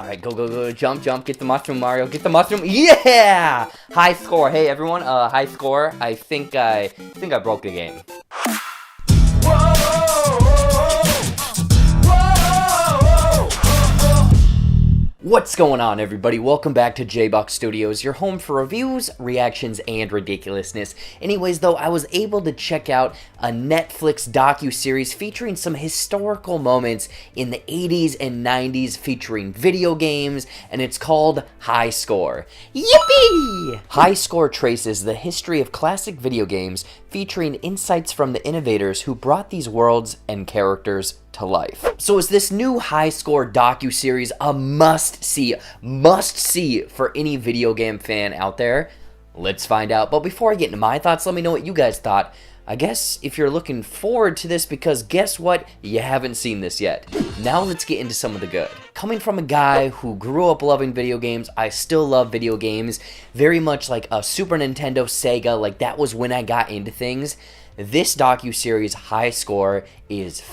Alright, go, jump, get the mushroom, Mario, get the mushroom, yeah! High score, hey everyone, high score, I think I broke the game. What's going on, everybody? Welcome back to JBuck Studios, your home for reviews, reactions, and ridiculousness. Anyways, though, I was able to check out a Netflix docuseries featuring some historical moments in the 80s and 90s featuring video games, and it's called High Score. Yippee! High Score traces the history of classic video games, featuring insights from the innovators who brought these worlds and characters to life. So is this new High Score docuseries a must-see for any video game fan out there? Let's find out. But before I get into my thoughts, let me know what you guys thought. I guess if you're looking forward to this, because guess what? You haven't seen this yet. Now let's get into some of the good. Coming from a guy who grew up loving video games, I still love video games. Very much like a Super Nintendo, Sega, like that was when I got into things. This docuseries High Score is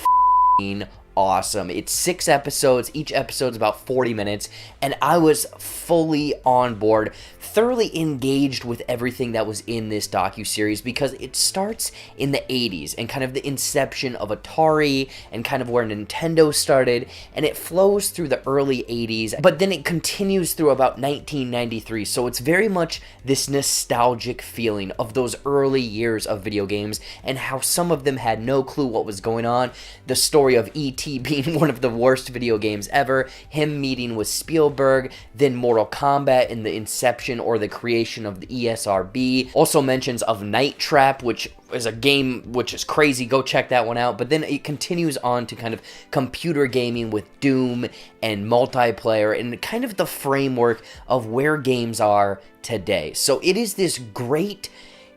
awesome. It's 6 episodes. Each episode's about 40 minutes, and I was fully on board, thoroughly engaged with everything that was in this docuseries because it starts in the 80s and kind of the inception of Atari and kind of where Nintendo started, and it flows through the early 80s, but then it continues through about 1993. So it's very much this nostalgic feeling of those early years of video games and how some of them had no clue what was going on. The story of E.T. being one of the worst video games ever, him meeting with Spielberg, then Mortal Kombat and the inception or the creation of the ESRB. Also mentions of Night Trap, which is a game which is crazy. Go check that one out. But then it continues on to kind of computer gaming with Doom and multiplayer and kind of the framework of where games are today. So it is this great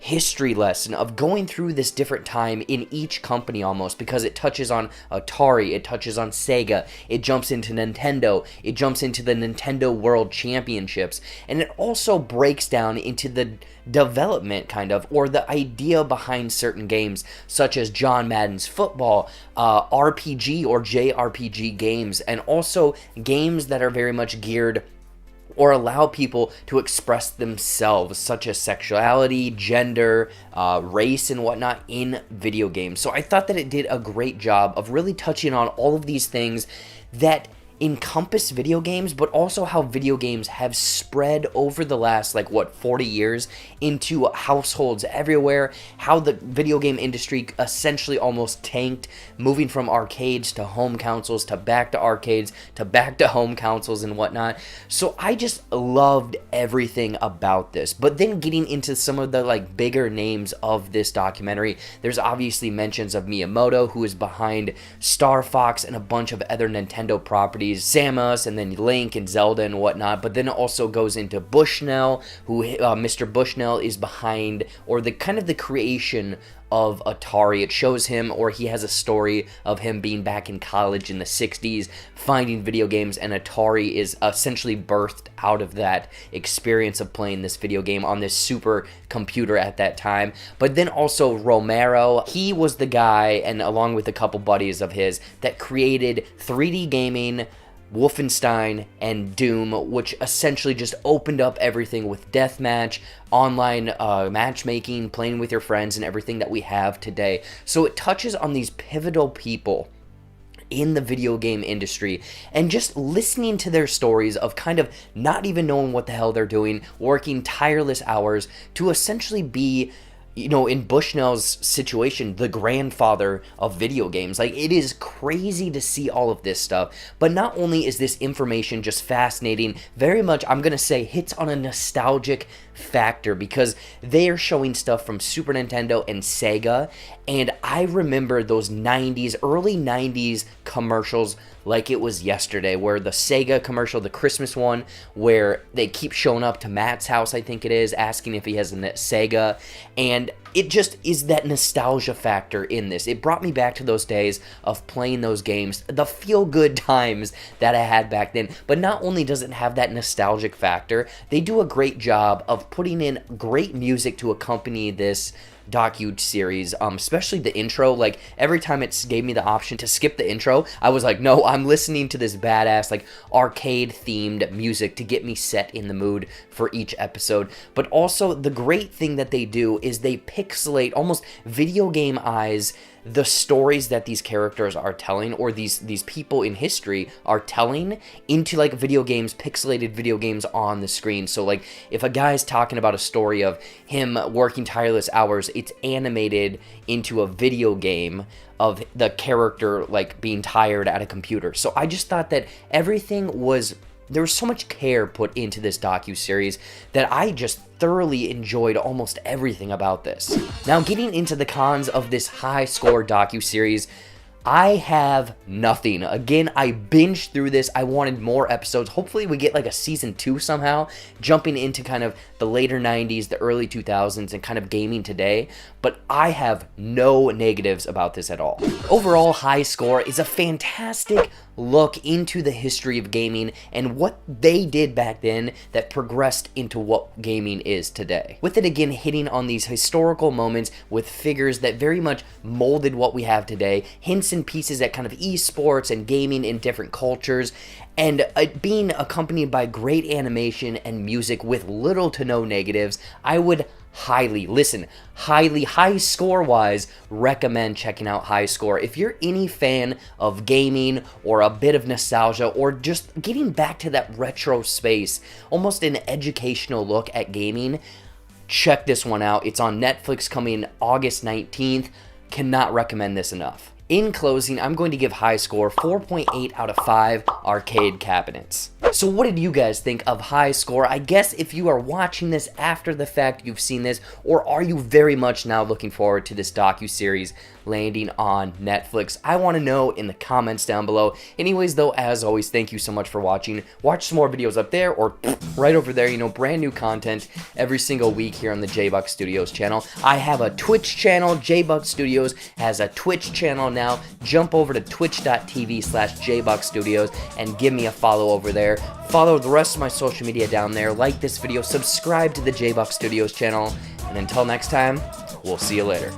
history lesson of going through this different time in each company almost, because it touches on Atari, it touches on Sega, it jumps into Nintendo, it jumps into the Nintendo World Championships, and it also breaks down into the development kind of, or the idea behind certain games, such as John Madden's football, RPG or JRPG games, and also games that are very much geared or allow people to express themselves, such as sexuality, gender, race, and whatnot in video games. So I thought that it did a great job of really touching on all of these things that encompass video games, but also how video games have spread over the last, 40 years into households everywhere, how the video game industry essentially almost tanked, moving from arcades to home consoles, to back to arcades, to back to home consoles and whatnot. So I just loved everything about this. But then getting into some of the bigger names of this documentary, there's obviously mentions of Miyamoto, who is behind Star Fox and a bunch of other Nintendo properties, Samus, and then Link and Zelda and whatnot. But then it also goes into Bushnell, who Mr. Bushnell is behind, or the kind of the creation of Atari. It shows him, or he has a story of him being back in college in the 60s, finding video games, and Atari is essentially birthed out of that experience of playing this video game on this super computer at that time. But then also Romero, he was the guy, and along with a couple buddies of his, that created 3D gaming, Wolfenstein, and Doom, which essentially just opened up everything with deathmatch, online matchmaking, playing with your friends, and everything that we have today. So it touches on these pivotal people in the video game industry, and just listening to their stories of kind of not even knowing what the hell they're doing, working tireless hours to essentially be, in Bushnell's situation, the grandfather of video games. It is crazy to see all of this stuff. But not only is this information just fascinating, very much, I'm going to say, hits on a nostalgic factor, because they are showing stuff from Super Nintendo and Sega, and I remember those 90s, early 90s commercials like it was yesterday, where the Sega commercial, the Christmas one, where they keep showing up to Matt's house, I think it is, asking if he has a Sega, and it just is that nostalgia factor in this. It brought me back to those days of playing those games, the feel-good times that I had back then. But not only does it have that nostalgic factor, they do a great job of putting in great music to accompany this docu-series, especially the intro. Like, every time it gave me the option to skip the intro, I was like, no, I'm listening to this badass, like, arcade-themed music to get me set in the mood for each episode. But also, the great thing that they do is they pixelate, almost video game eyes, the stories that these characters are telling, or these people in history are telling, into like video games, pixelated video games on the screen. So like if a guy's talking about a story of him working tireless hours, it's animated into a video game of the character like being tired at a computer. So I just thought that there was so much care put into this docuseries that I just thoroughly enjoyed almost everything about this. Now, getting into the cons of this high score docuseries, I have nothing. Again, I binged through this. I wanted more episodes. Hopefully we get like a season 2 somehow, jumping into kind of the later 90s, the early 2000s, and kind of gaming today. But I have no negatives about this at all. Overall, High Score is a fantastic look into the history of gaming and what they did back then that progressed into what gaming is today. With it again hitting on these historical moments with figures that very much molded what we have today, hints and pieces at kind of esports and gaming in different cultures, and being accompanied by great animation and music with little to no negatives, I would highly, high score wise, recommend checking out High Score. If you're any fan of gaming or a bit of nostalgia or just getting back to that retro space, almost an educational look at gaming, check this one out. It's on Netflix coming August 19th. Cannot recommend this enough. In closing, I'm going to give High Score 4.8 out of 5 arcade cabinets. So what did you guys think of High Score? I guess if you are watching this after the fact, you've seen this, or are you very much now looking forward to this docuseries landing on Netflix? I want to know in the comments down below. Anyways, though, as always, thank you so much for watching. Watch some more videos up there or right over there, brand new content every single week here on the JBuck Studios channel. I have a Twitch channel. JBuck Studios has a Twitch channel now. Jump over to twitch.tv/JBuck Studios and give me a follow over there. Follow the rest of my social media down there. Like this video, subscribe to the JBuck Studios channel, and until next time, we'll see you later.